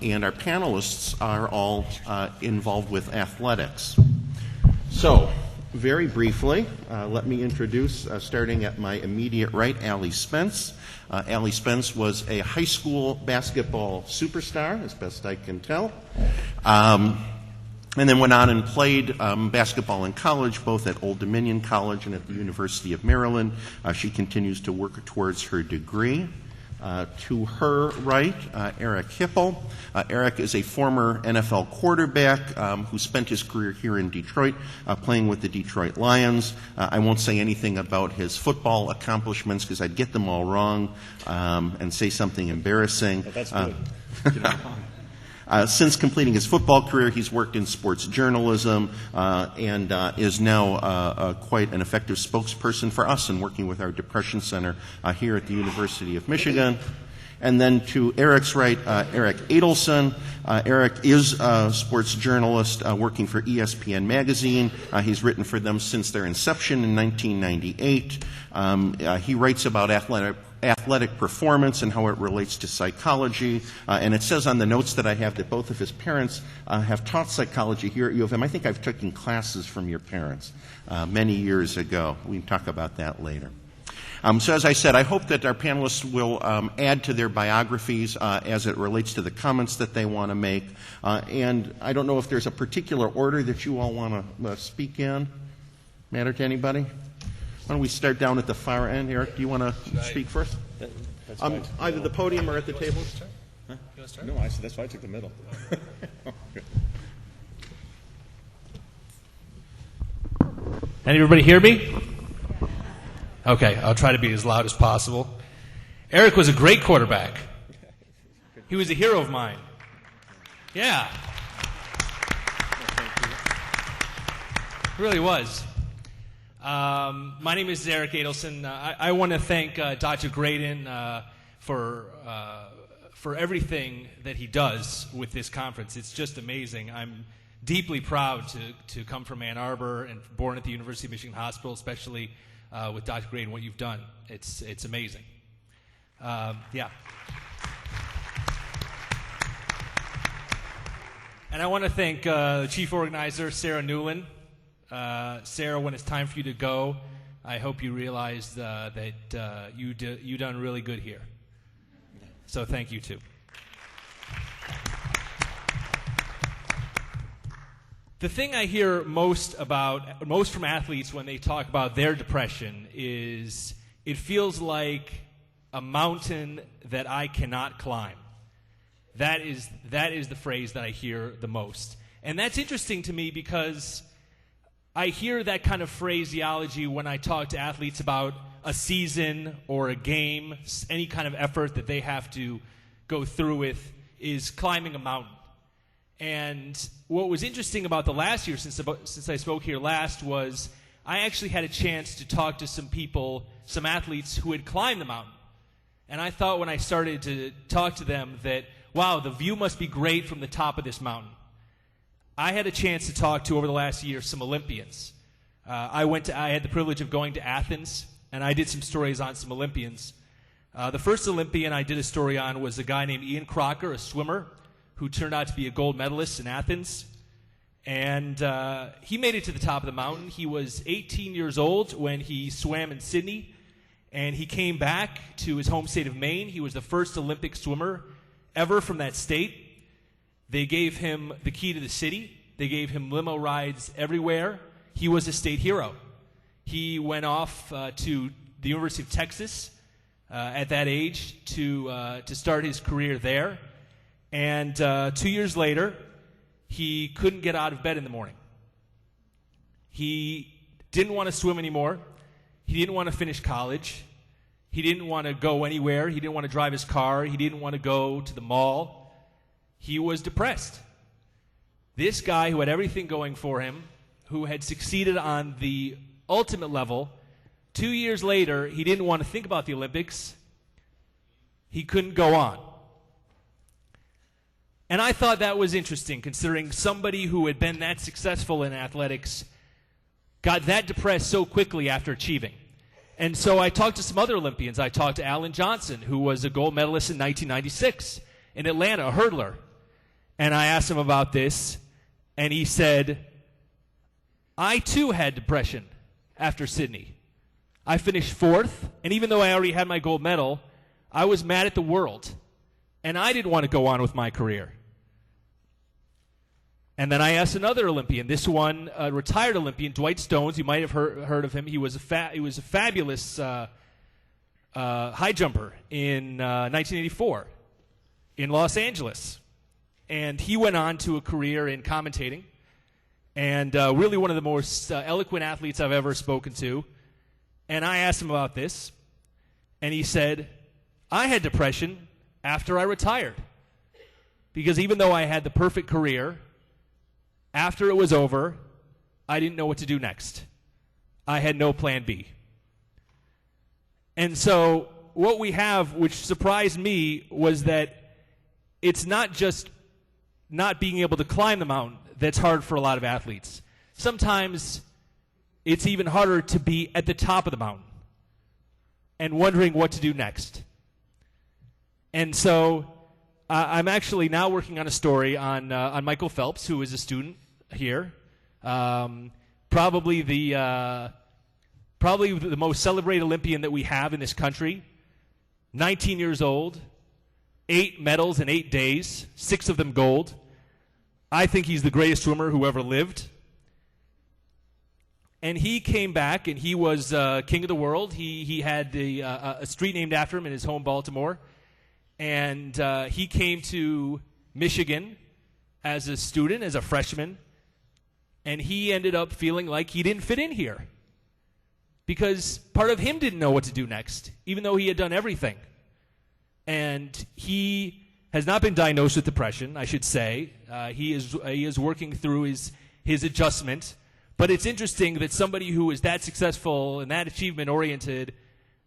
and our panelists are all involved with athletics. So, very briefly, let me introduce, starting at my immediate right, Alli Spence. Alli Spence was a high school basketball superstar, as best I can tell, and then went on and played basketball in college, both at Old Dominion College and at the University of Maryland. She continues to work towards her degree. To her right, Eric Hipple. Eric is a former NFL quarterback who spent his career here in Detroit playing with the Detroit Lions. I won't say anything about his football accomplishments because I'd get them all wrong and say something embarrassing. But that's good. Since completing his football career, he's worked in sports journalism and is now quite an effective spokesperson for us in working with our Depression Center here at the University of Michigan. And then to Eric's right, Eric Adelson. Eric is a sports journalist working for ESPN magazine. He's written for them since their inception in 1998. He writes about athletic performance and how it relates to psychology. And it says on the notes that I have that both of his parents have taught psychology here at U of M. I think I've taken classes from your parents many years ago. We can talk about that later. So as I said, I hope that our panelists will add to their biographies as it relates to the comments that they want to make. And I don't know if there's a particular order that you all want to speak in. Matter to anybody? Why don't we start down at the far end? Eric, do you want to speak first? Either the podium or at the table? Huh? No, that's why I took the middle. Can everybody hear me? Okay, I'll try to be as loud as possible. Eric was a great quarterback. He was a hero of mine. Yeah. He really was. My name is Eric Adelson. I want to thank Dr. Graydon for everything that he does with this conference. It's just amazing. I'm deeply proud to come from Ann Arbor and born at the University of Michigan Hospital, especially with Dr. Graydon, what you've done. It's amazing. Yeah. And I want to thank the chief organizer, Sarah Newland. Sarah, when it's time for you to go, I hope you realize that you done really good here. So thank you too. The thing I hear most from athletes when they talk about their depression is it feels like a mountain that I cannot climb. That is the phrase that I hear the most. And that's interesting to me because I hear that kind of phraseology when I talk to athletes about a season or a game, any kind of effort that they have to go through with is climbing a mountain. And what was interesting about the last year, since I spoke here last, was I actually had a chance to talk to some people, some athletes who had climbed the mountain. And I thought when I started to talk to them that, wow, the view must be great from the top of this mountain. I had a chance to talk to, over the last year, some Olympians. I had the privilege of going to Athens, and I did some stories on some Olympians. The first Olympian I did a story on was a guy named Ian Crocker, a swimmer, who turned out to be a gold medalist in Athens. And he made it to the top of the mountain. He was 18 years old when he swam in Sydney, and he came back to his home state of Maine. He was the first Olympic swimmer ever from that state. They gave him the key to the city. They gave him limo rides everywhere. He was a state hero. He went off to the University of Texas at that age to start his career there. And 2 years later, he couldn't get out of bed in the morning. He didn't want to swim anymore. He didn't want to finish college. He didn't want to go anywhere. He didn't want to drive his car. He didn't want to go to the mall. He was depressed. This guy who had everything going for him, who had succeeded on the ultimate level, 2 years later, he didn't want to think about the Olympics. He couldn't go on. And I thought that was interesting, considering somebody who had been that successful in athletics got that depressed so quickly after achieving. And so I talked to some other Olympians. I talked to Alan Johnson, who was a gold medalist in 1996 in Atlanta, a hurdler. And I asked him about this, and he said, I too had depression after Sydney. I finished 4th, and even though I already had my gold medal, I was mad at the world, and I didn't want to go on with my career. And then I asked another Olympian, this one, a retired Olympian, Dwight Stones. You might have heard of him. He was a fabulous high jumper in 1984 in Los Angeles. And he went on to a career in commentating, and really one of the most eloquent athletes I've ever spoken to. And I asked him about this, and he said, I had depression after I retired. Because even though I had the perfect career, after it was over, I didn't know what to do next. I had no plan B. And so what we have, which surprised me, was that it's not just not being able to climb the mountain that's hard for a lot of athletes. Sometimes it's even harder to be at the top of the mountain and wondering what to do next. And so I'm actually now working on a story on Michael Phelps, who is a student here. Probably the most celebrated Olympian that we have in this country. 19 years old, 8 medals in 8 days, 6 of them gold. I think he's the greatest swimmer who ever lived. And he came back, and he was king of the world. He had a street named after him in his home, Baltimore. And he came to Michigan as a student, as a freshman. And he ended up feeling like he didn't fit in here. Because part of him didn't know what to do next, even though he had done everything. And he has not been diagnosed with depression, I should say. He is working through his adjustment. But it's interesting that somebody who is that successful and that achievement-oriented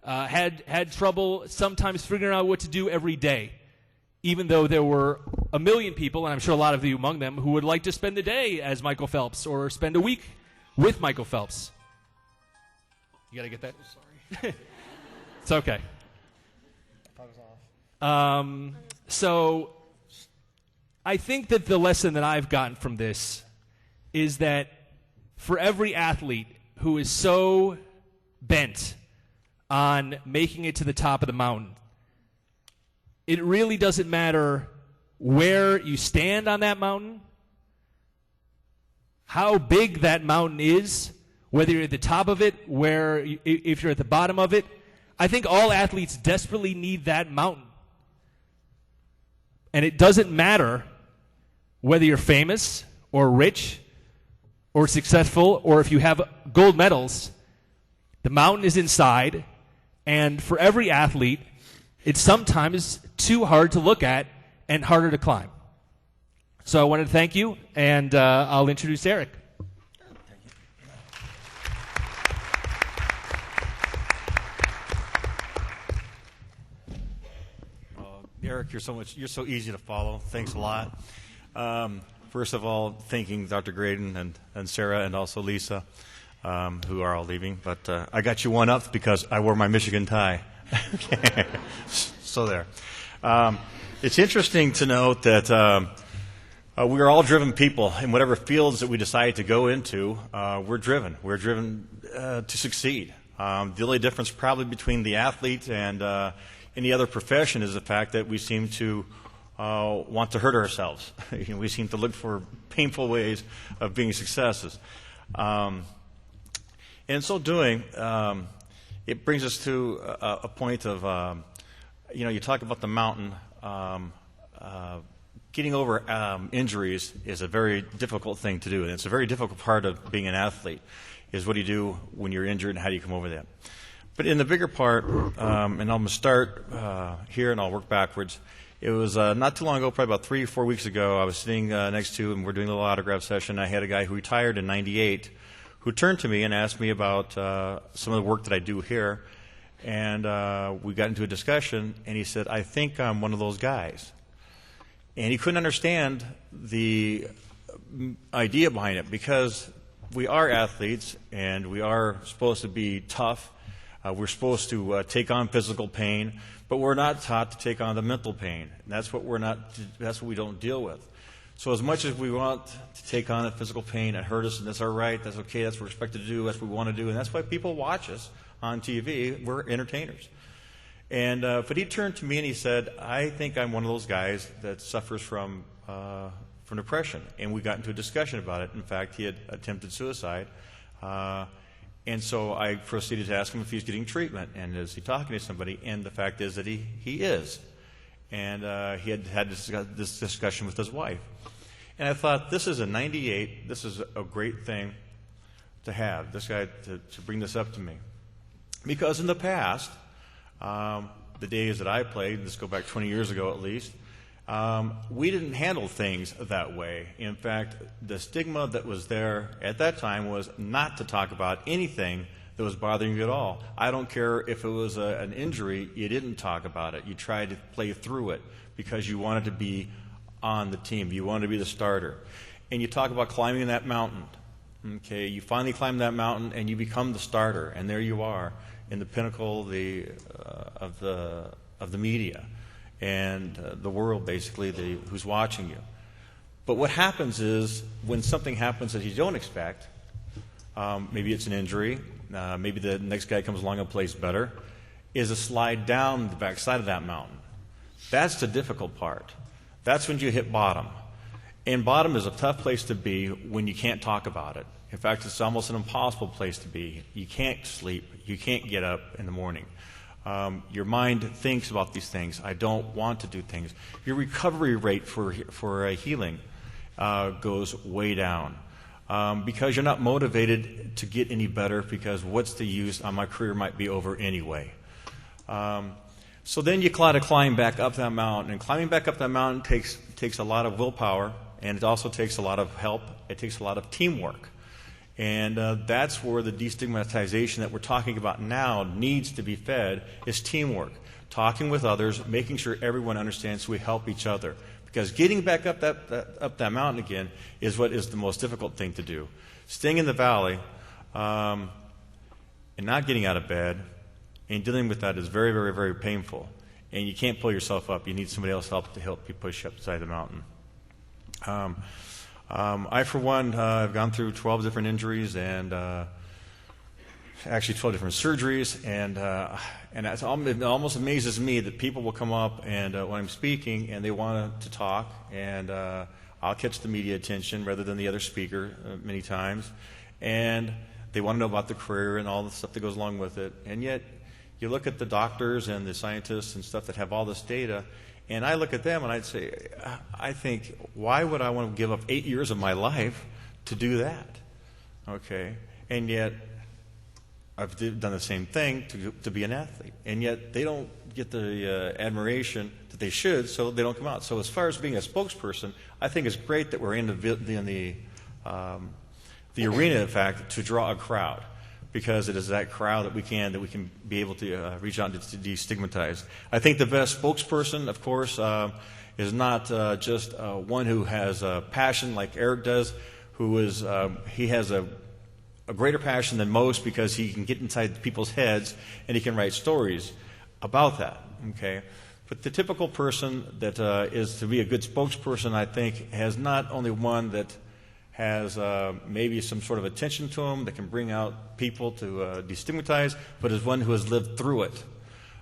had trouble sometimes figuring out what to do every day, even though there were a million people, and I'm sure a lot of you among them, who would like to spend the day as Michael Phelps or spend a week with Michael Phelps. You got to get that? Sorry. It's okay. So I think that the lesson that I've gotten from this is that for every athlete who is so bent on making it to the top of the mountain, it really doesn't matter where you stand on that mountain, how big that mountain is, whether you're at the top of it, if you're at the bottom of it. I think all athletes desperately need that mountain. And it doesn't matter whether you're famous or rich or successful or if you have gold medals. The mountain is inside, and for every athlete, it's sometimes too hard to look at and harder to climb. So I wanted to thank you, and I'll introduce Eric. Eric, you're so easy to follow. Thanks a lot. First of all, thanking Dr. Graydon and Sarah and also Lisa, who are all leaving. But I got you one up because I wore my Michigan tie. So there. It's interesting to note that we are all driven people in whatever fields that we decide to go into. We're driven. We're driven to succeed. The only difference probably between the athlete and any other profession is the fact that we seem to want to hurt ourselves. We seem to look for painful ways of being successes. In so doing, it brings us to a point of, you talk about the mountain. Getting over injuries is a very difficult thing to do, and it's a very difficult part of being an athlete, is what do you do when you're injured and how do you come over that. But in the bigger part, and I'm going to start here and I'll work backwards. It was not too long ago, probably about 3 or 4 weeks ago, I was sitting next to, and we're doing a little autograph session. I had a guy who retired in '98 who turned to me and asked me about some of the work that I do here. And we got into a discussion, and he said, I think I'm one of those guys. And he couldn't understand the idea behind it, because we are athletes, and we are supposed to be tough. We're supposed to take on physical pain, but we're not taught to take on the mental pain. And that's what we don't deal with. So as much as we want to take on that physical pain, it hurt us, and that's all right, that's okay, that's what we're expected to do, that's what we want to do, and that's why people watch us on TV. We're entertainers. And but he turned to me and he said, I think I'm one of those guys that suffers from depression. And we got into a discussion about it. In fact, he had attempted suicide. And so I proceeded to ask him if he's getting treatment and is he talking to somebody. And the fact is that he is. And he had this discussion with his wife. And I thought, this is a 98. This is a great thing to have, this guy to bring this up to me. Because in the past, the days that I played, let's go back 20 years ago at least, we didn't handle things that way. In fact, the stigma that was there at that time was not to talk about anything that was bothering you at all. I don't care if it was an injury, you didn't talk about it. You tried to play through it because you wanted to be on the team. You wanted to be the starter. And you talk about climbing that mountain. Okay, you finally climb that mountain and you become the starter, and there you are in the pinnacle of the media and the world, basically, who's watching you. But what happens is when something happens that you don't expect, maybe it's an injury, maybe the next guy comes along and plays better, is a slide down the backside of that mountain. That's the difficult part. That's when you hit bottom. And bottom is a tough place to be when you can't talk about it. In fact, it's almost an impossible place to be. You can't sleep. You can't get up in the morning. Your mind thinks about these things. I don't want to do things. Your recovery rate for healing goes way down because you're not motivated to get any better because what's the use? My career might be over anyway. So then you try to climb back up that mountain. And climbing back up that mountain takes a lot of willpower, and it also takes a lot of help. It takes a lot of teamwork. And that's where the destigmatization that we're talking about now needs to be fed, is teamwork. Talking with others, making sure everyone understands we help each other. Because getting back up that mountain again is what is the most difficult thing to do. Staying in the valley and not getting out of bed and dealing with that is very, very, very painful. And you can't pull yourself up. You need somebody else to help you push you up the side of the mountain. I, for one, have gone through 12 different injuries and actually 12 different surgeries, and it almost amazes me that people will come up and when I'm speaking and they want to talk, and I'll catch the media attention rather than the other speaker many times, and they want to know about the career and all the stuff that goes along with it, and yet you look at the doctors and the scientists and stuff that have all this data, and I look at them and I'd say, I think, why would I want to give up 8 years of my life to do that? Okay, and yet I've done the same thing to be an athlete, and yet they don't get the admiration that they should, so they don't come out. So as far as being a spokesperson, I think it's great that we're in the arena, in fact, to draw a crowd, because it is that crowd that we can be able to reach out to destigmatize. I think the best spokesperson, of course, is not just one who has a passion like Eric does, he has a greater passion than most because he can get inside people's heads and he can write stories about that. Okay, but the typical person that is to be a good spokesperson, I think, has not only one that has maybe some sort of attention to him that can bring out people to destigmatize, but is one who has lived through it.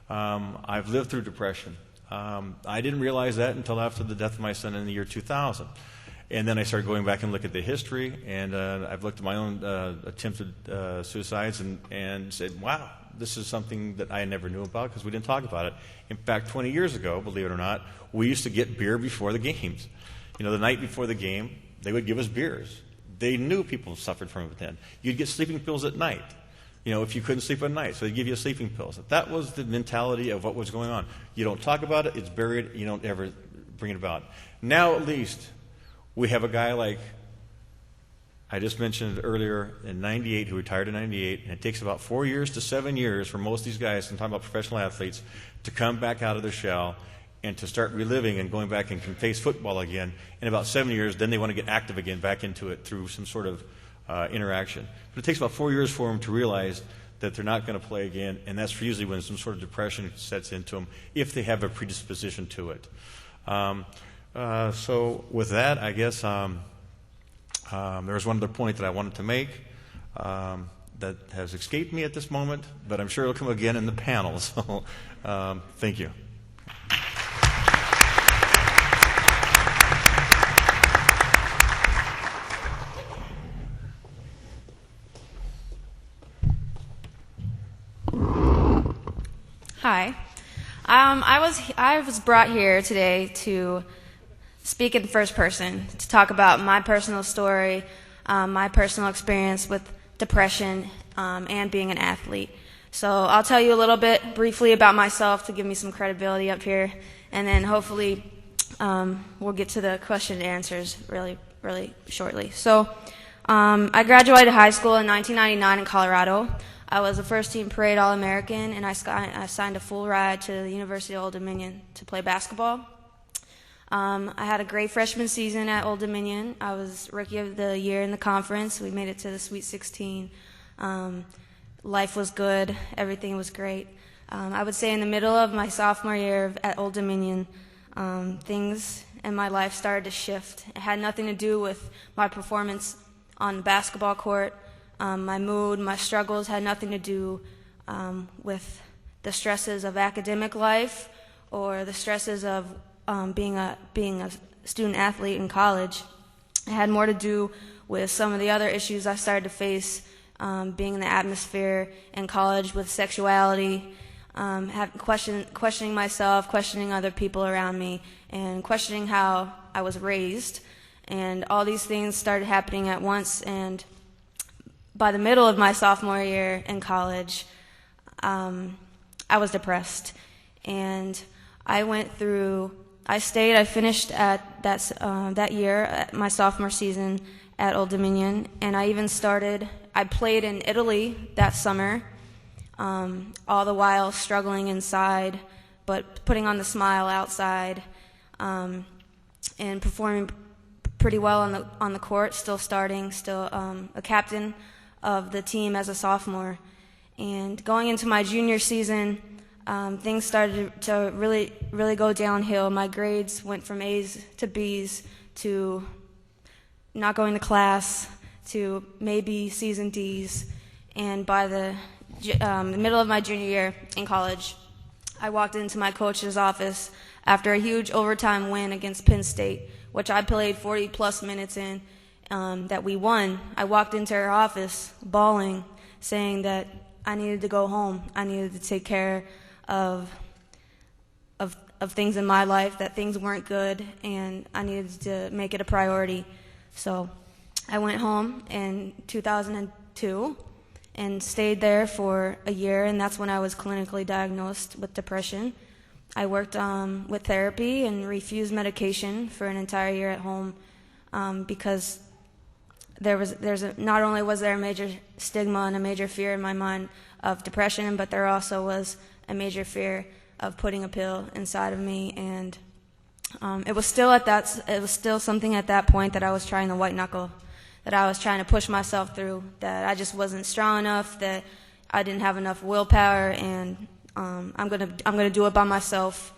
I've lived through depression. I didn't realize that until after the death of my son in the year 2000. And then I started going back and look at the history, and I've looked at my own attempted suicides and said, wow, this is something that I never knew about because we didn't talk about it. In fact, 20 years ago, believe it or not, we used to get beer before the games. You know, the night before the game, they would give us beers. They knew people suffered from it then. You'd get sleeping pills at night, you know, if you couldn't sleep at night. So they'd give you sleeping pills. That was the mentality of what was going on. You don't talk about it, it's buried, you don't ever bring it about. Now at least we have a guy like I just mentioned earlier in 98, who retired in 98, and it takes about 4 years to 7 years for most of these guys, I'm talking about professional athletes, to come back out of their shell and to start reliving and going back and can face football again. In about 7 years, then they want to get active again, back into it through some sort of interaction. But it takes about 4 years for them to realize that they're not going to play again, and that's usually when some sort of depression sets into them, if they have a predisposition to it. So with that, I guess there was one other point that I wanted to make that has escaped me at this moment, but I'm sure it'll come again in the panel. So thank you. Hi. I was brought here today to speak in first person, to talk about my personal story, my personal experience with depression, and being an athlete. So I'll tell you a little bit briefly about myself to give me some credibility up here, and then hopefully we'll get to the question and answers really, really shortly. So I graduated high school in 1999 in Colorado. I was a first-team parade All-American, and I signed a full ride to the University of Old Dominion to play basketball. I had a great freshman season at Old Dominion. I was Rookie of the Year in the conference. We made it to the Sweet 16. Life was good. Everything was great. I would say in the middle of my sophomore year at Old Dominion, things in my life started to shift. It had nothing to do with my performance on the basketball court. My mood, my struggles had nothing to do with the stresses of academic life or the stresses of being a student athlete in college. It had more to do with some of the other issues I started to face being in the atmosphere in college with sexuality, questioning myself, questioning other people around me, and questioning how I was raised. And all these things started happening at once, and by the middle of my sophomore year in college, I was depressed, and I finished at that year, at my sophomore season at Old Dominion, and I played in Italy that summer, all the while struggling inside, but putting on the smile outside, and performing pretty well on the court, still a captain of the team as a sophomore. And going into my junior season, things started to really, really go downhill. My grades went from A's to B's to not going to class to maybe C's and D's. And by the middle of my junior year in college, I walked into my coach's office after a huge overtime win against Penn State, which I played 40-plus minutes in, that we won. I walked into her office bawling, saying that I needed to go home. I needed to take care of things in my life, that things weren't good, and I needed to make it a priority. So I went home in 2002 and stayed there for a year, and that's when I was clinically diagnosed with depression. I worked with therapy and refused medication for an entire year at home because not only was there a major stigma and a major fear in my mind of depression, but there also was a major fear of putting a pill inside of me, and it was still something at that point that I was trying to white knuckle, that I was trying to push myself through, that I just wasn't strong enough, that I didn't have enough willpower, and I'm gonna do it by myself.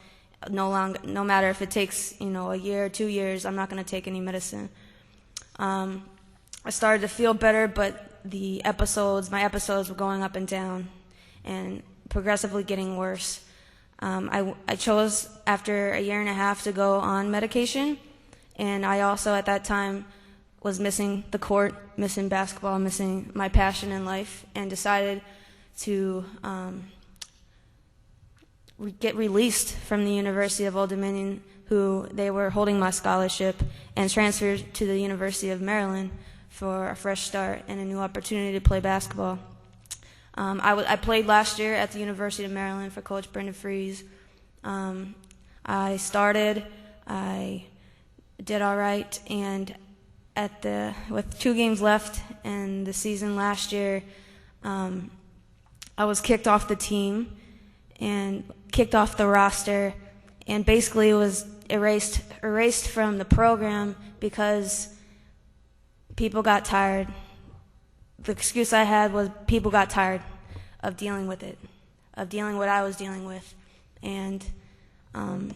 No matter if it takes a year or 2 years, I'm not gonna take any medicine. I started to feel better, but my episodes were going up and down, and progressively getting worse. I chose after a year and a half to go on medication, and I also at that time was missing the court, missing basketball, missing my passion in life, and decided to get released from the University of Old Dominion, who they were holding my scholarship, and transferred to the University of Maryland for a fresh start and a new opportunity to play basketball. I played last year at the University of Maryland for Coach Brendan Freeze. I started, I did all right, and with 2 games left in the season last year, I was kicked off the team and kicked off the roster, and basically was erased from the program because people got tired. The excuse I had was people got tired of dealing with it, of dealing what I was dealing with, and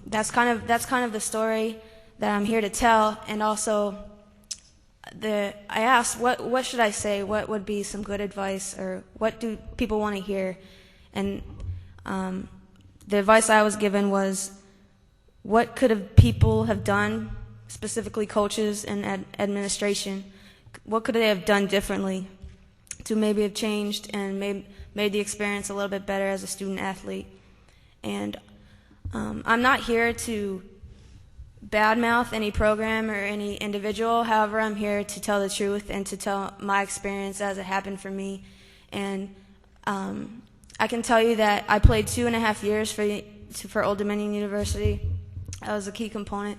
that's kind of the story that I'm here to tell. And also, I asked, what should I say? What would be some good advice, or what do people want to hear? And the advice I was given was, what could people have done, specifically coaches and administration, what could they have done differently to maybe have changed and made the experience a little bit better as a student athlete? And I'm not here to badmouth any program or any individual. However, I'm here to tell the truth and to tell my experience as it happened for me. And I can tell you that I played 2.5 years for Old Dominion University. I was a key component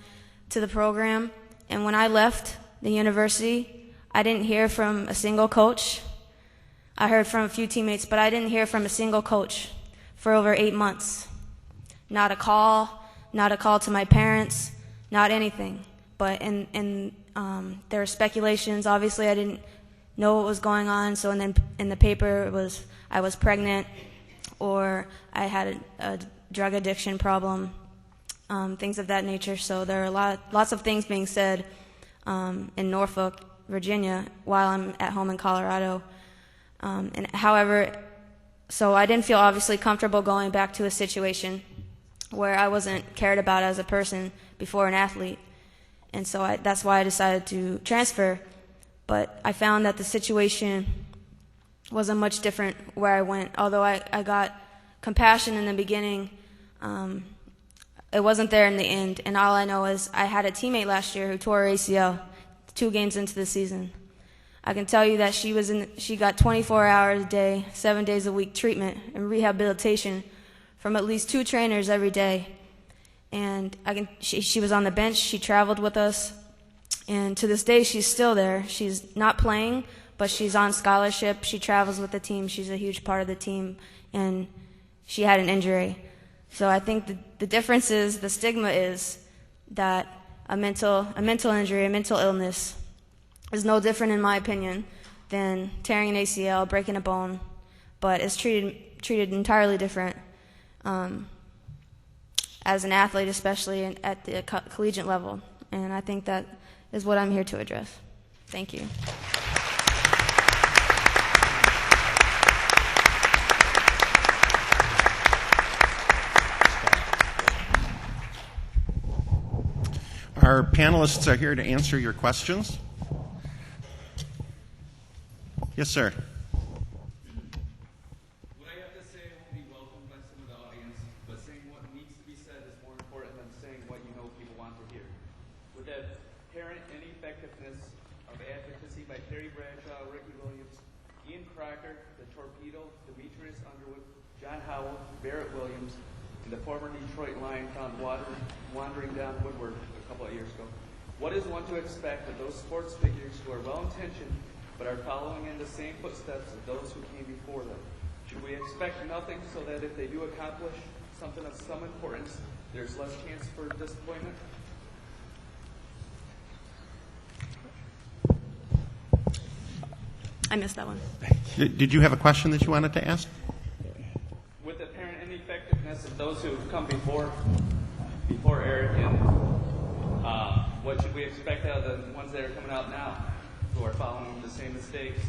to the program. And when I left the university, I didn't hear from a single coach. I heard from a few teammates, but I didn't hear from a single coach for over 8 months. Not a call to my parents, not anything. But there were speculations. Obviously, I didn't know what was going on. So then in the paper, it was I was pregnant, or I had a drug addiction problem, things of that nature. So there are lots of things being said in Norfolk, Virginia, while I'm at home in Colorado. So I didn't feel obviously comfortable going back to a situation where I wasn't cared about as a person before an athlete. And so that's why I decided to transfer. But I found that the situation wasn't much different where I went. Although I got compassion in the beginning, it wasn't there in the end. And all I know is I had a teammate last year who tore her ACL 2 games into the season. I can tell you that she got 24 hours a day, 7 days a week treatment and rehabilitation from at least 2 trainers every day. And she was on the bench. She traveled with us, and to this day she's still there. She's not playing, but she's on scholarship. She travels with the team. She's a huge part of the team, and she had an injury. So I think the difference is, the stigma is that a mental injury, a mental illness, is no different, in my opinion, than tearing an ACL, breaking a bone, but it's treated entirely different as an athlete, especially at the collegiate level. And I think that is what I'm here to address. Thank you. Our panelists are here to answer your questions. Yes, sir. What I have to say will be welcomed by some of the audience, but saying what needs to be said is more important than saying what you know people want to hear. With that apparent ineffectiveness of advocacy by Terry Bradshaw, Ricky Williams, Ian Crocker, the Torpedo, Demetrius Underwood, John Howell, Barrett Williams, and the former Detroit Lion found wandering down Woodward a couple of years ago, what is one to expect of those sports figures who are well-intentioned but are following in the same footsteps of those who came before them? Should we expect nothing, so that if they do accomplish something of some importance, there's less chance for disappointment? I missed that one. Did you have a question that you wanted to ask? With the apparent ineffectiveness of those who have come before Eric, and what should we expect out of the ones that are coming out now, who are following the same mistakes?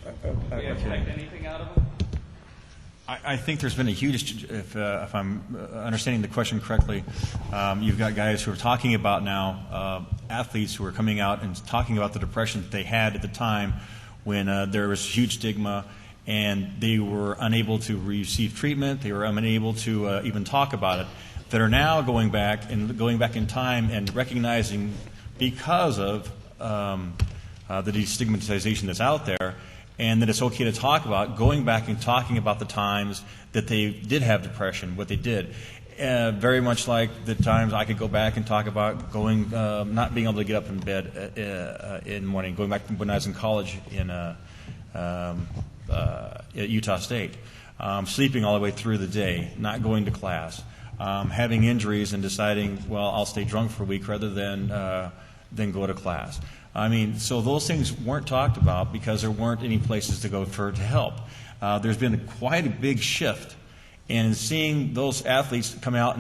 Do we expect anything out of them? I think there's been a huge, if I'm understanding the question correctly, you've got guys who are talking about now, athletes who are coming out and talking about the depression that they had at the time when there was huge stigma and they were unable to receive treatment, they were unable to even talk about it, that are now going back in time and recognizing, because of the destigmatization that's out there, and that it's okay to talk about, going back and talking about the times that they did have depression, what they did. Very much like the times I could go back and talk about going, not being able to get up in bed in the morning, going back when I was in college at Utah State, sleeping all the way through the day, not going to class, having injuries and deciding, well, I'll stay drunk for a week rather than go to class. I mean, so those things weren't talked about because there weren't any places to go to help. There's been quite a big shift And seeing those athletes come out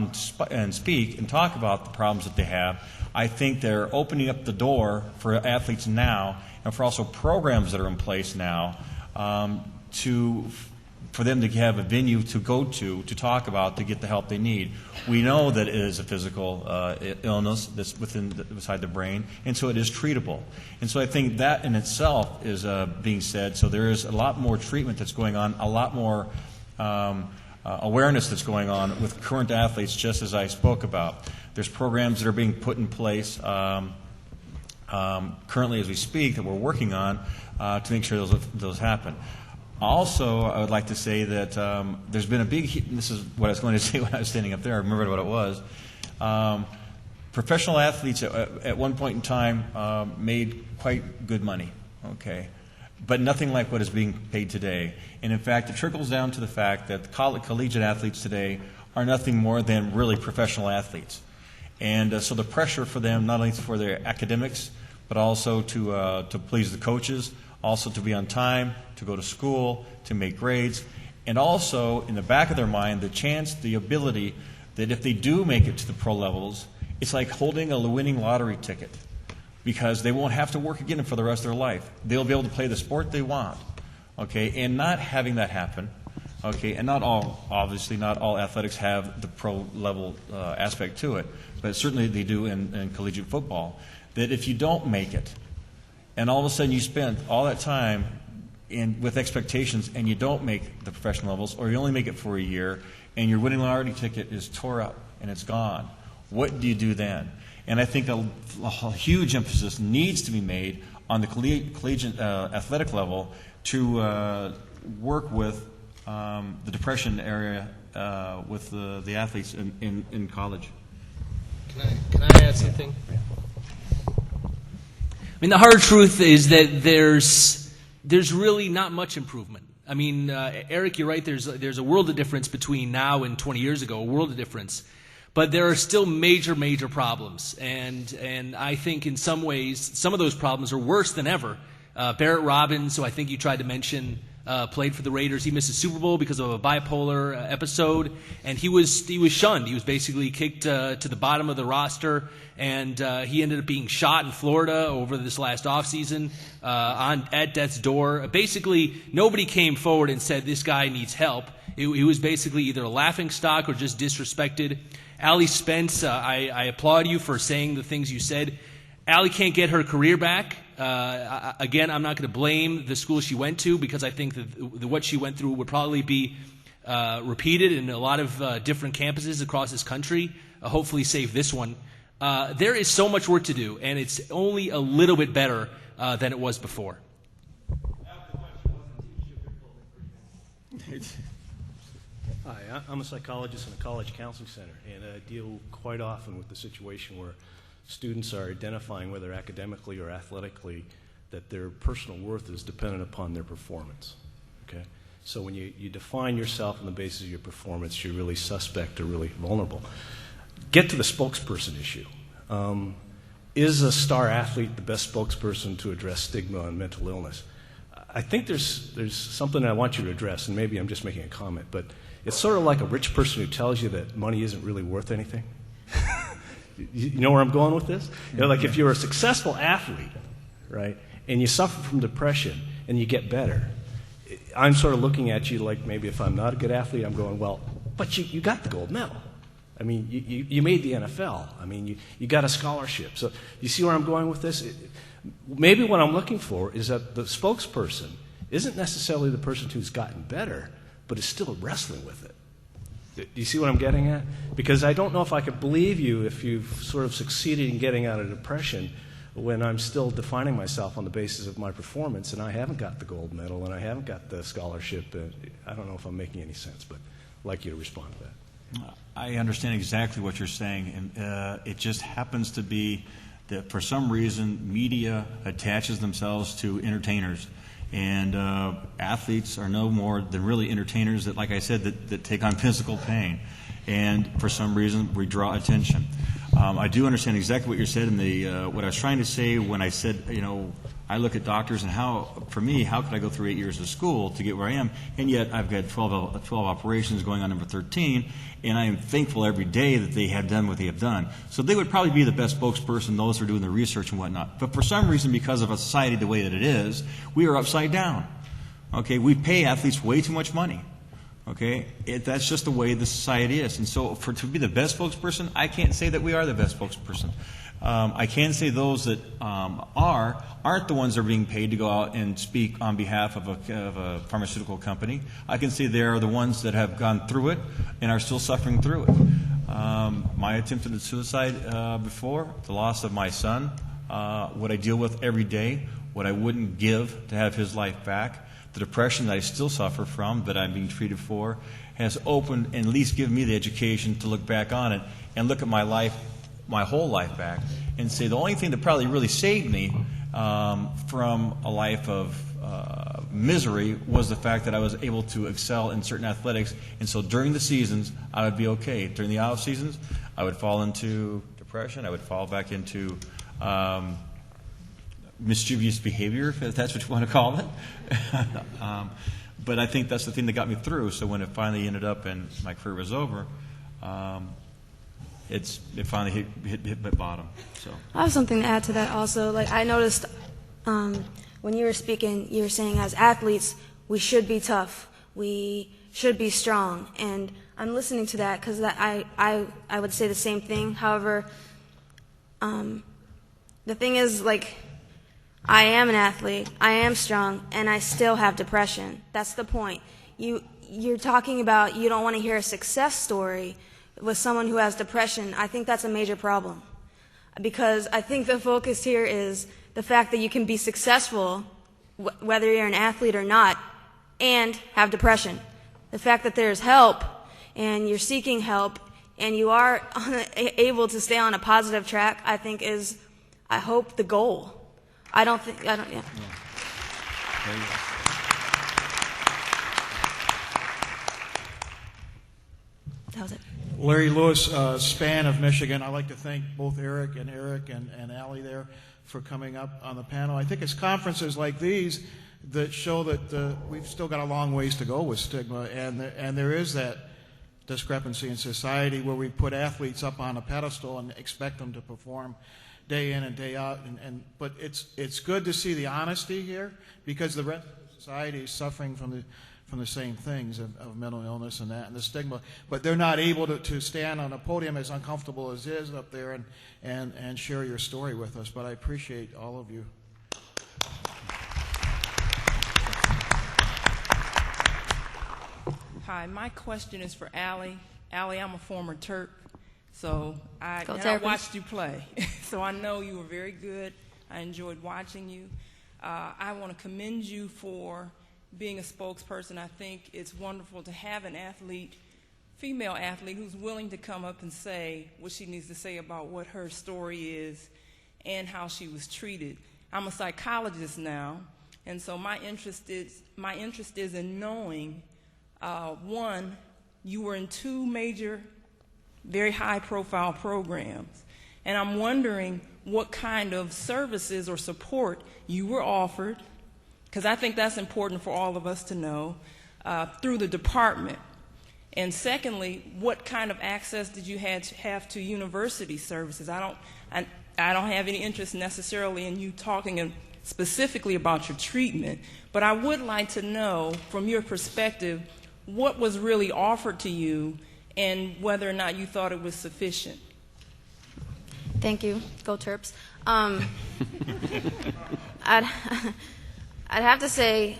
and speak and talk about the problems that they have, I think they're opening up the door for athletes now and for also programs that are in place now for them to have a venue to go to talk about, to get the help they need. We know that it is a physical illness that's beside the brain, and so it is treatable. And so I think that in itself is being said. So there is a lot more treatment that's going on, a lot more awareness that's going on with current athletes, just as I spoke about. There's programs that are being put in place currently as we speak that we're working on to make sure those happen. Also, I would like to say that there's been a big, this is what I was going to say when I was standing up there, I remembered what it was. Professional athletes at one point in time made quite good money, okay, but nothing like what is being paid today. And in fact, it trickles down to the fact that collegiate athletes today are nothing more than really professional athletes. And so the pressure for them, not only for their academics, but also to please the coaches, also to be on time, to go to school, to make grades, and also in the back of their mind the ability that if they do make it to the pro levels, it's like holding a winning lottery ticket, because they won't have to work again for the rest of their life. They'll be able to play the sport they want, okay, and not having that happen, okay, and obviously not all athletics have the pro level aspect to it, but certainly they do in collegiate football, that if you don't make it, and all of a sudden you spend all that time with expectations and you don't make the professional levels, or you only make it for a year, and your winning lottery ticket is tore up and it's gone, what do you do then? And I think a huge emphasis needs to be made on the collegiate athletic level to work with the depression area with the athletes in college. Can I add something? I mean, the hard truth is that there's really not much improvement. I mean, Eric, you're right. There's a world of difference between now and 20 years ago. A world of difference, but there are still major problems. And I think in some ways, some of those problems are worse than ever. Barrett Robbins, who I think you tried to mention, played for the Raiders. He missed a Super Bowl because of a bipolar episode, and he was shunned. He was basically kicked to the bottom of the roster, and he ended up being shot in Florida over this last offseason at death's door. Basically, nobody came forward and said this guy needs help. He was basically either a laughingstock or just disrespected. Alli Spence, I applaud you for saying the things you said. Alli can't get her career back. Again, I'm not going to blame the school she went to, because I think that what she went through would probably be repeated in a lot of different campuses across this country, hopefully save this one. There is so much work to do, and it's only a little bit better than it was before. Hi, I'm a psychologist in a college counseling center, and I deal quite often with the situation where students are identifying, whether academically or athletically, that their personal worth is dependent upon their performance. Okay? So when you define yourself on the basis of your performance, you're really suspect or really vulnerable. Get to the spokesperson issue. Is a star athlete the best spokesperson to address stigma and mental illness? I think there's something I want you to address, and maybe I'm just making a comment, but it's sort of like a rich person who tells you that money isn't really worth anything. You know where I'm going with this? You know, like if you're a successful athlete, right, and you suffer from depression and you get better, I'm sort of looking at you like maybe if I'm not a good athlete, I'm going, well, but you got the gold medal. I mean, you made the NFL. I mean, you got a scholarship. So you see where I'm going with this? Maybe what I'm looking for is that the spokesperson isn't necessarily the person who's gotten better, but is still wrestling with it. Do you see what I'm getting at? Because I don't know if I could believe you if you've sort of succeeded in getting out of depression when I'm still defining myself on the basis of my performance and I haven't got the gold medal and I haven't got the scholarship. I don't know if I'm making any sense, but I'd like you to respond to that. I understand exactly what you're saying, and it just happens to be that for some reason media attaches themselves to entertainers. And athletes are no more than really entertainers that, like I said, that take on physical pain. And for some reason, we draw attention. I do understand exactly what you said, and what I was trying to say when I said, I look at doctors and for me, how could I go through 8 years of school to get where I am, and yet I've got 12 operations going on number 13, and I am thankful every day that they have done what they have done. So they would probably be the best spokesperson, those who are doing the research and whatnot. But for some reason, because of a society the way that it is, we are upside down. Okay, we pay athletes way too much money. Okay, that's just the way the society is. And so to be the best spokesperson, I can't say that we are the best spokesperson. I can say those that aren't the ones that are being paid to go out and speak on behalf of a pharmaceutical company. I can say they are the ones that have gone through it and are still suffering through it. My attempt at suicide before, the loss of my son, what I deal with every day, what I wouldn't give to have his life back, the depression that I still suffer from, that I'm being treated for, has opened and at least given me the education to look back on it and look at my life, my whole life back, and say the only thing that probably really saved me from a life of misery was the fact that I was able to excel in certain athletics. And so during the seasons, I would be okay. During the off seasons, I would fall into depression. I would fall back into mischievous behavior, if that's what you want to call it. But I think that's the thing that got me through. So when it finally ended up and my career was over, it finally hit bottom. So I have something to add to that also. Like I noticed when you were speaking, you were saying as athletes, we should be tough. We should be strong. And I'm listening to that because I would say the same thing. However, the thing is, like, I am an athlete, I am strong, and I still have depression. That's the point. You're talking about you don't want to hear a success story with someone who has depression. I think that's a major problem. Because I think the focus here is the fact that you can be successful, whether you're an athlete or not, and have depression. The fact that there's help, and you're seeking help, and you are able to stay on a positive track, I think is, I hope, the goal. Yeah. There you go. That was it. Larry Lewis, Span of Michigan. I'd like to thank both Eric and Alli there for coming up on the panel. I think it's conferences like these that show that we've still got a long ways to go with stigma, and there is that discrepancy in society where we put athletes up on a pedestal and expect them to perform day in and day out, but it's good to see the honesty here because the rest of society is suffering from the same things of mental illness and that and the stigma, but they're not able to stand on a podium as uncomfortable as it is up there and share your story with us. But I appreciate all of you. Hi, my question is for Alli. Alli, I'm a former Terp. So I watched you play, so I know you were very good. I enjoyed watching you. I want to commend you for being a spokesperson. I think it's wonderful to have an athlete, female athlete, who's willing to come up and say what she needs to say about what her story is and how she was treated. I'm a psychologist now, and so my interest is in knowing, one, you were in 2 major very high-profile programs. And I'm wondering what kind of services or support you were offered, because I think that's important for all of us to know, through the department. And secondly, what kind of access did you have to university services? I don't have any interest necessarily in you talking specifically about your treatment, but I would like to know, from your perspective, what was really offered to you and whether or not you thought it was sufficient. Thank you. Go Terps. I'd have to say,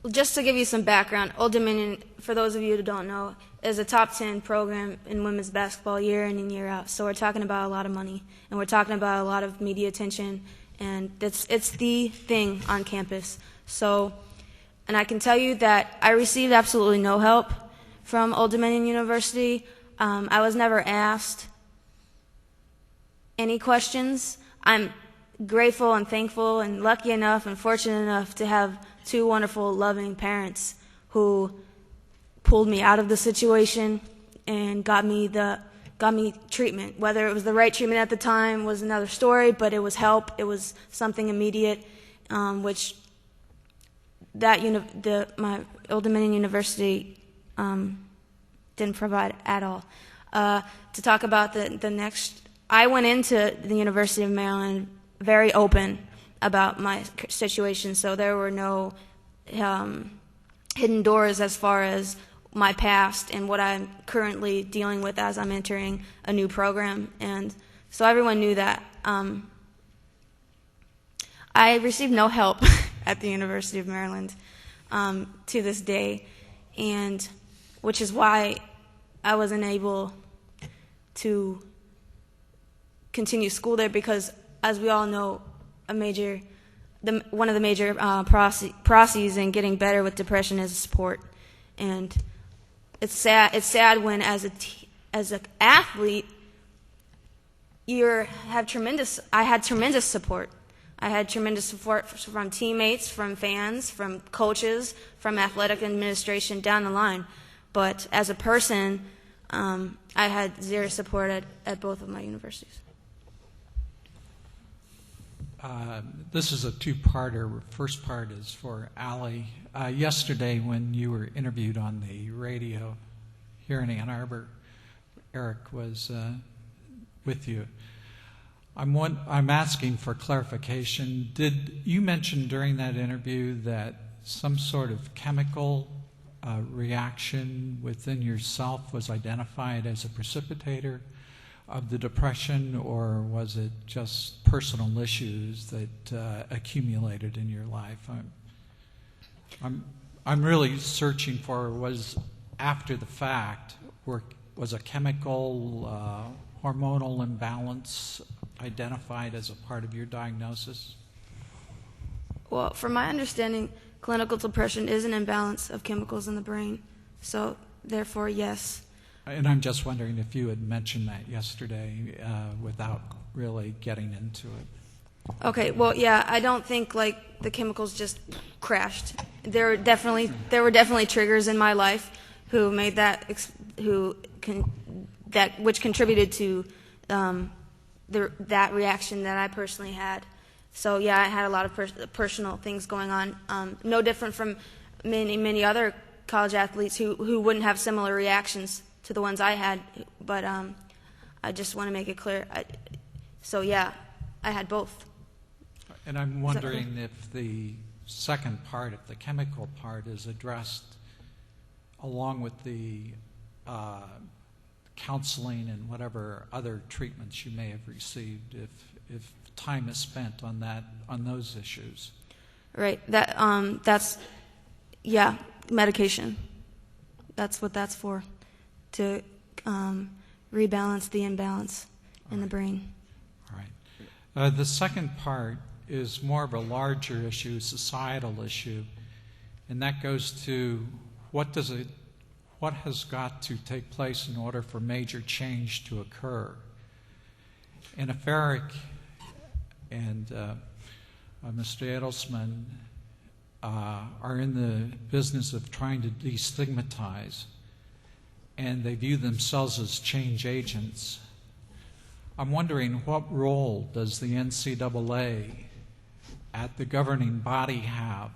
just to give you some background, Old Dominion, for those of you who don't know, is a top 10 program in women's basketball year in and year out. So we're talking about a lot of money, and we're talking about a lot of media attention, and it's the thing on campus. So, and I can tell you that I received absolutely no help from Old Dominion University. I was never asked any questions. I'm grateful and thankful and lucky enough and fortunate enough to have 2 wonderful, loving parents who pulled me out of the situation and got me the got me treatment. Whether it was the right treatment at the time was another story, but it was help. It was something immediate, which my Old Dominion University didn't provide at all. To talk about the next, I went into the University of Maryland very open about my situation, so there were no hidden doors as far as my past and what I'm currently dealing with as I'm entering a new program, and so everyone knew that. I received no help at the University of Maryland to this day, and which is why I wasn't able to continue school there, because, as we all know, one of the major processes in getting better with depression is support, and it's sad. It's sad when, as an athlete, I had tremendous support. I had tremendous support from teammates, from fans, from coaches, from athletic administration down the line. But as a person, I had zero support at both of my universities. This is a two-parter. First part is for Alli. Yesterday, when you were interviewed on the radio here in Ann Arbor, Eric was with you. I'm asking for clarification. Did you mention during that interview that some sort of chemical reaction within yourself was identified as a precipitator of the depression, or was it just personal issues that accumulated in your life? I'm really searching for, was after the fact, was a chemical hormonal imbalance identified as a part of your diagnosis? Well, from my understanding, clinical depression is an imbalance of chemicals in the brain. So, therefore, yes. And I'm just wondering if you had mentioned that yesterday without really getting into it. Okay, well, yeah, I don't think the chemicals just crashed. There were definitely triggers in my life who made that which contributed to that reaction that I personally had. So yeah, I had a lot of personal things going on. No different from many other college athletes who wouldn't have similar reactions to the ones I had. But I just want to make it clear. So yeah, I had both. And I'm wondering if the second part, if the chemical part, is addressed along with the counseling and whatever other treatments you may have received, if time is spent on those issues. Right. That's medication. That's what that's for, to rebalance the imbalance in the brain. All right. The second part is more of a larger issue, societal issue, and that goes to what has got to take place in order for major change to occur. And if Eric and Mr. Adelson are in the business of trying to destigmatize, and they view themselves as change agents, I'm wondering, what role does the NCAA at the governing body have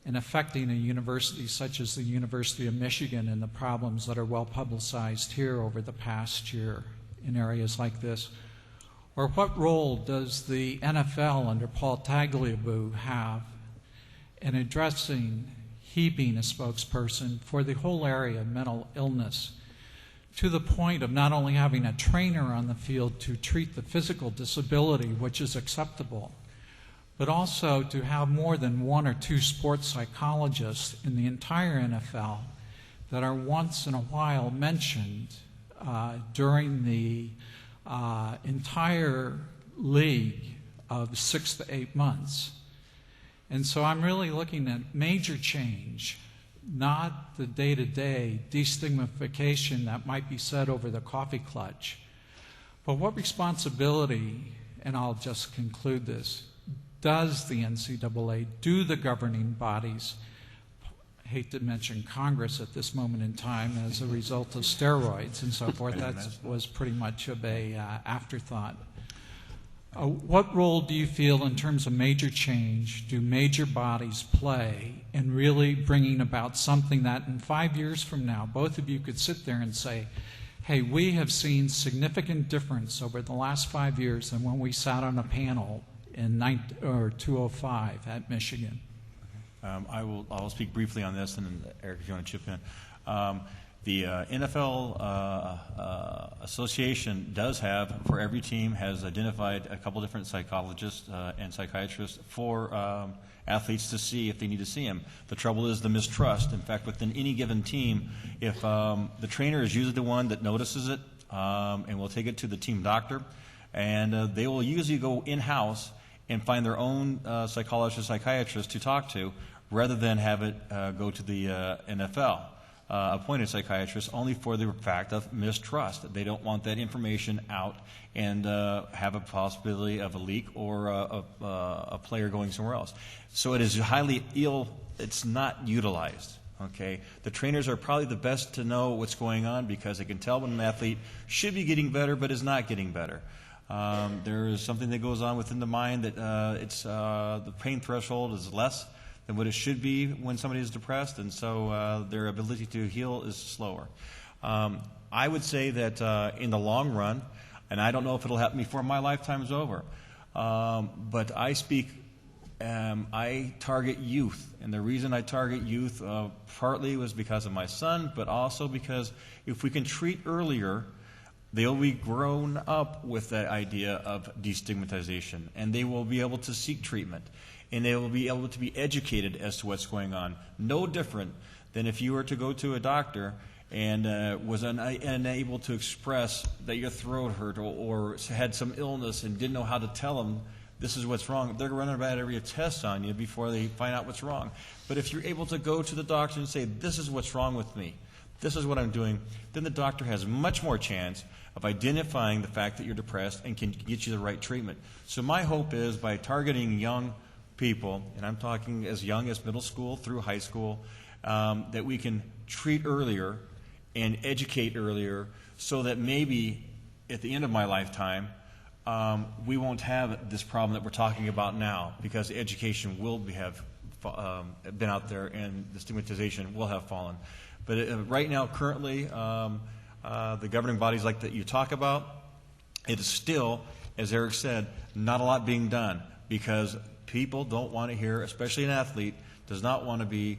in affecting a university such as the University of Michigan and the problems that are well publicized here over the past year in areas like this? Or what role does the NFL under Paul Tagliabue have in addressing, he being a spokesperson for the whole area of mental illness, to the point of not only having a trainer on the field to treat the physical disability, which is acceptable, but also to have more than one or two sports psychologists in the entire NFL that are once in a while mentioned during the entire league of 6 to 8 months. And so I'm really looking at major change, not the day-to-day destigmatification that might be said over the coffee clutch, but what responsibility, and I'll just conclude this, does the NCAA, do the governing bodies hate to mention Congress at this moment in time as a result of steroids and so forth. That was pretty much of a afterthought. What role do you feel in terms of major change do major bodies play in really bringing about something that in 5 years from now, both of you could sit there and say, hey, we have seen significant difference over the last 5 years than when we sat on a panel in 2005 at Michigan? I'll speak briefly on this, and then Eric, if you want to chip in. The NFL Association does have, for every team, has identified a couple different psychologists and psychiatrists for athletes to see if they need to see them. The trouble is the mistrust. In fact, within any given team, if the trainer is usually the one that notices it and will take it to the team doctor, and they will usually go in-house and find their own psychologist or psychiatrist to talk to, rather than have it go to the NFL appointed psychiatrist, only for the fact of mistrust. They don't want that information out and have a possibility of a leak or a player going somewhere else. So it is highly it's not utilized. Okay, the trainers are probably the best to know what's going on because they can tell when an athlete should be getting better but is not getting better. There is something that goes on within the mind that the pain threshold is less than what it should be when somebody is depressed, and so their ability to heal is slower. I would say that in the long run, and I don't know if it'll happen before my lifetime is over, but I target youth, and the reason I target youth partly was because of my son, but also because if we can treat earlier, they'll be grown up with that idea of destigmatization, and they will be able to seek treatment, and they will be able to be educated as to what's going on. No different than if you were to go to a doctor and was unable to express that your throat hurt or had some illness and didn't know how to tell them this is what's wrong. They're running about every test on you before they find out what's wrong. But if you're able to go to the doctor and say, this is what's wrong with me, this is what I'm doing, then the doctor has much more chance of identifying the fact that you're depressed and can get you the right treatment. So my hope is by targeting young people, and I'm talking as young as middle school through high school, that we can treat earlier and educate earlier so that maybe at the end of my lifetime, we won't have this problem that we're talking about now because education will have been out there and the stigmatization will have fallen. But right now, currently, the governing bodies like that you talk about, it is still, as Eric said, not a lot being done because people don't want to hear, especially an athlete, does not want to be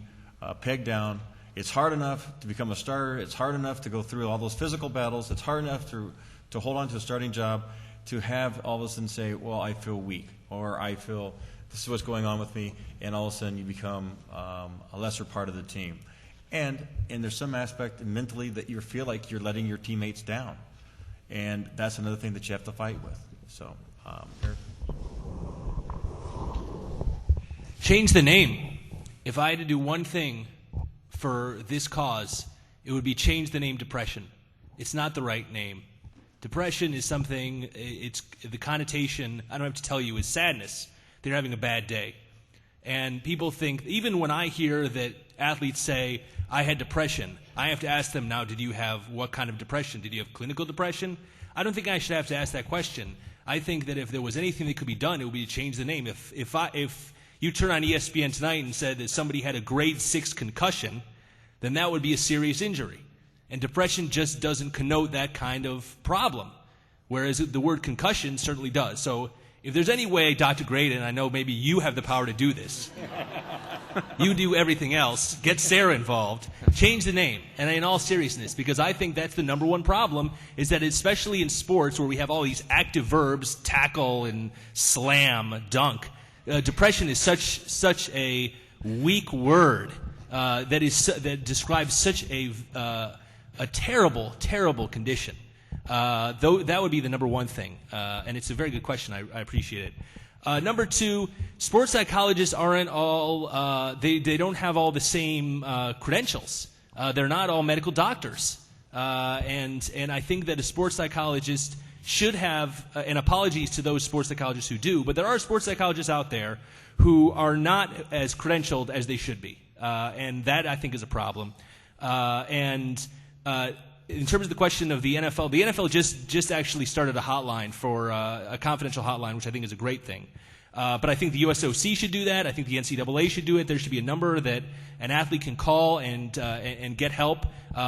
pegged down. It's hard enough to become a starter. It's hard enough to go through all those physical battles. It's hard enough to hold on to a starting job, to have all of a sudden say, well, I feel weak, or I feel this is what's going on with me, and all of a sudden you become a lesser part of the team. And there's some aspect mentally that you feel like you're letting your teammates down. And that's another thing that you have to fight with. So, Eric? Change the name. If I had to do one thing for this cause, it would be change the name depression. It's not the right name. Depression is something, it's the connotation, I don't have to tell you, is sadness. They're having a bad day. And people think, even when I hear that athletes say, I had depression, I have to ask them now, did you have what kind of depression? Did you have clinical depression? I don't think I should have to ask that question. I think that if there was anything that could be done, it would be to change the name. If you turn on ESPN tonight and said that somebody had a grade 6 concussion, then that would be a serious injury. And depression just doesn't connote that kind of problem, whereas the word concussion certainly does. So if there's any way, Dr. Graydon, I know maybe you have the power to do this. You do everything else. Get Sarah involved. Change the name. And in all seriousness, because I think that's the number one problem, is that especially in sports where we have all these active verbs, tackle and slam, dunk, depression is such a weak word that describes such a terrible, terrible condition. Though that would be the number one thing, and it's a very good question. I appreciate it. Number two, sports psychologists aren't all. They don't have all the same credentials. They're not all medical doctors, and I think that a sports psychologist should have. And apologies to those sports psychologists who do, but there are sports psychologists out there who are not as credentialed as they should be. and that I think is a problem. In terms of the question of the NFL just actually started a hotline for a confidential hotline, which I think is a great thing. But I think the USOC should do that. I think the NCAA should do it. There should be a number that an athlete can call and get help.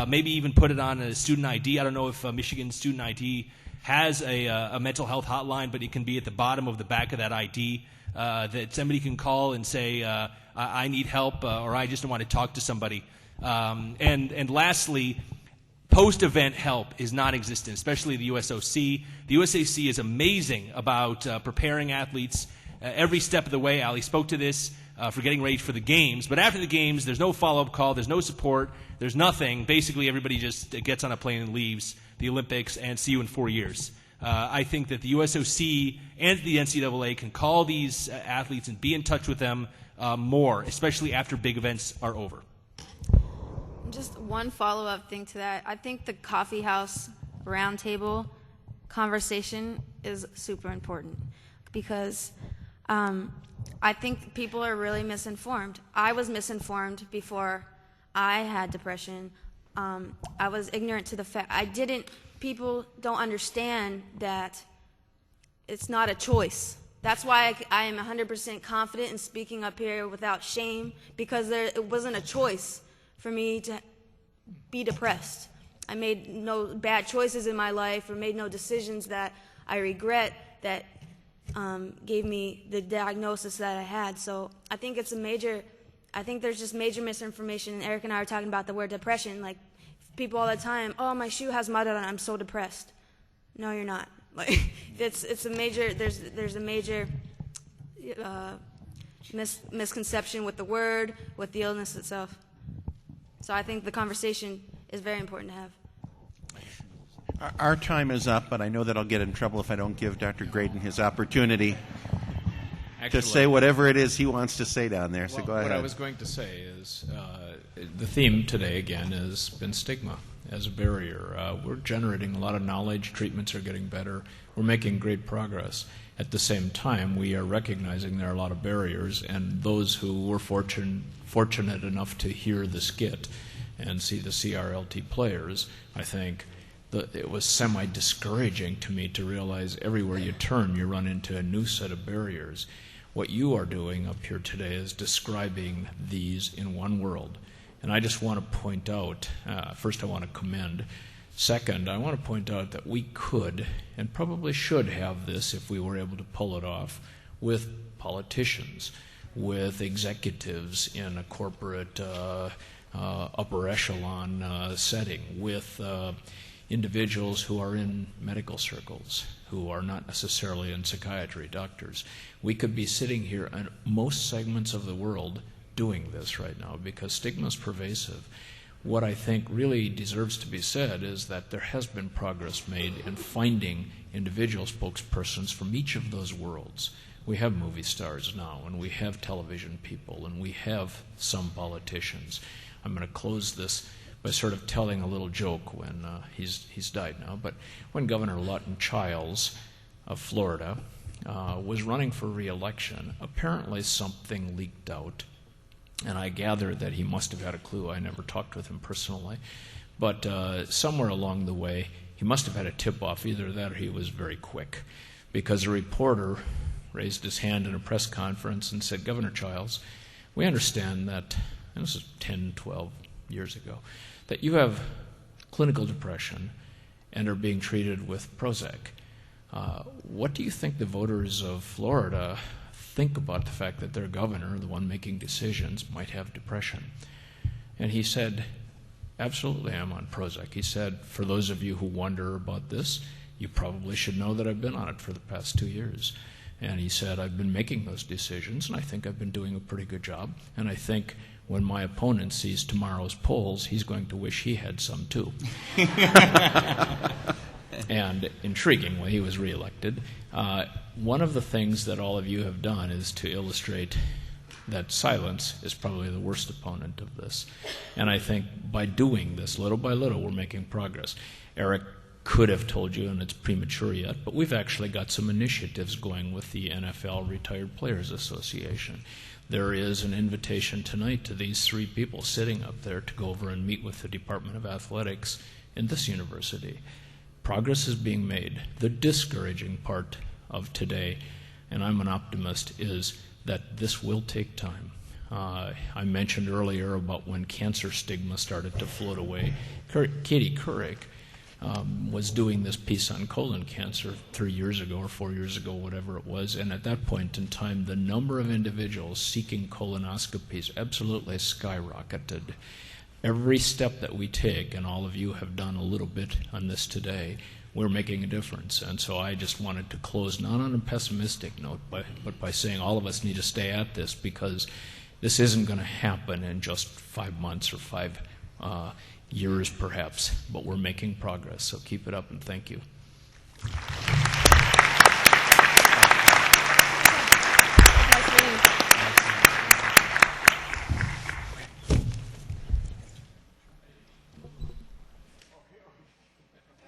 Maybe even put it on a student ID. I don't know if Michigan Student ID has a mental health hotline, but it can be at the bottom of the back of that ID that somebody can call and say, I need help, or I just want to talk to somebody. And lastly, post-event help is non-existent, especially the USOC. The USOC is amazing about preparing athletes every step of the way. Alli spoke to this for getting ready for the games. But after the games, there's no follow-up call, there's no support, there's nothing. Basically, everybody just gets on a plane and leaves the Olympics and see you in 4 years. I think that the USOC and the NCAA can call these athletes and be in touch with them more, especially after big events are over. Just one follow-up thing to that. I think the coffee house roundtable conversation is super important because I think people are really misinformed. I was misinformed before I had depression. I was ignorant to the fact. People don't understand that it's not a choice. That's why I am 100% confident in speaking up here without shame, because it wasn't a choice for me to be depressed. I made no bad choices in my life or made no decisions that I regret that gave me the diagnosis that I had. So I think there's just major misinformation. And Eric and I were talking about the word depression. Like, people all the time, oh, my shoe has mud on it, I'm so depressed. No, you're not. Like, it's a major, there's a major misconception with the word, with the illness itself. So I think the conversation is very important to have. Our time is up, but I know that I'll get in trouble if I don't give Dr. Graydon his opportunity to say whatever it is he wants to say down there. So go ahead. What I was going to say is the theme today, again, has been stigma as a barrier. We're generating a lot of knowledge. Treatments are getting better. We're making great progress. At the same time, we are recognizing there are a lot of barriers, and those who were fortunate enough to hear the skit and see the CRLT players, I think it was semi-discouraging to me to realize everywhere you turn, you run into a new set of barriers. What you are doing up here today is describing these in one world. And I just want to point out, first I want to commend. Second, I want to point out that we could and probably should have this if we were able to pull it off with politicians, with executives in a corporate upper echelon setting, with individuals who are in medical circles, who are not necessarily in psychiatry, doctors. We could be sitting here in most segments of the world doing this right now because stigma is pervasive. What I think really deserves to be said is that there has been progress made in finding individual spokespersons from each of those worlds. We have movie stars now, and we have television people, and we have some politicians. I'm going to close this by sort of telling a little joke when he's died now, but when Governor Lawton Chiles of Florida was running for re-election, apparently something leaked out, and I gather that he must have had a clue. I never talked with him personally, but somewhere along the way, he must have had a tip-off. Either that or he was very quick, because a reporter raised his hand in a press conference and said, Governor Chiles, we understand that, and this is 10, 12 years ago, that you have clinical depression and are being treated with Prozac. What do you think the voters of Florida think about the fact that their governor, the one making decisions, might have depression? And he said, absolutely, I'm on Prozac. He said, for those of you who wonder about this, you probably should know that I've been on it for the past 2 years. And he said, I've been making those decisions, and I think I've been doing a pretty good job. And I think when my opponent sees tomorrow's polls, he's going to wish he had some too. And intriguingly, he was reelected. One of the things that all of you have done is to illustrate that silence is probably the worst opponent of this. And I think by doing this, little by little, we're making progress. Eric could have told you, and it's premature yet, but we've actually got some initiatives going with the NFL Retired Players Association. There is an invitation tonight to these three people sitting up there to go over and meet with the Department of Athletics in this university. Progress is being made. The discouraging part of today, and I'm an optimist, is that this will take time. I mentioned earlier about when cancer stigma started to float away. Katie Couric was doing this piece on colon cancer 3 years ago or 4 years ago, whatever it was, and at that point in time, the number of individuals seeking colonoscopies absolutely skyrocketed. Every step that we take, and all of you have done a little bit on this today, we're making a difference. And so I just wanted to close not on a pessimistic note, but by saying all of us need to stay at this, because this isn't going to happen in just 5 months or 5 years perhaps, but we're making progress. So keep it up, and thank you.